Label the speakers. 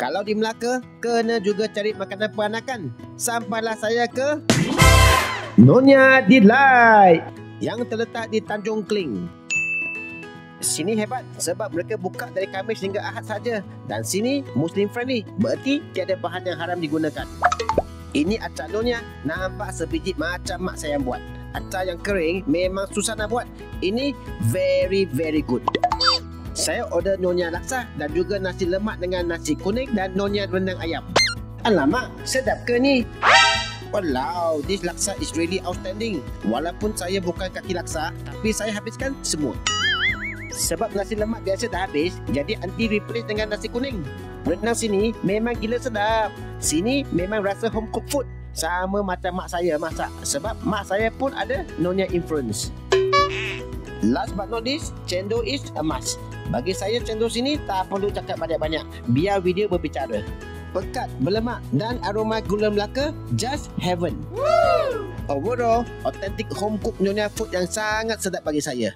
Speaker 1: Kalau di Melaka, kena juga cari makanan peranakan. Sampailah saya ke Nyonya Delight yang terletak di Tanjung Kling. Sini hebat sebab mereka buka dari Khamis hingga Ahad saja. Dan sini Muslim friendly, bererti tiada bahan yang haram digunakan. Ini acar nyonya, nampak sebiji macam mak saya yang buat. Acar yang kering memang susah nak buat. Ini very good. Saya order nyonya laksa dan juga nasi lemak dengan nasi kuning dan nyonya rendang ayam. Alamak, sedap ke ni? Wow, this laksa is really outstanding. Walaupun saya bukan kaki laksa, tapi saya habiskan semua. Sebab nasi lemak biasa dah habis, jadi aunty replace dengan nasi kuning. Rendang sini memang gila sedap. Sini memang rasa home cooked food. Sama macam mak saya masak. Sebab mak saya pun ada nyonya influence. Last but not least, cendol is a must. Bagi saya cendol sini tak perlu cakap banyak-banyak. Biar video berbicara. Pekat, berlemak dan aroma gula Melaka, just heaven. Overall, authentic home cooked nyonya food yang sangat sedap bagi saya.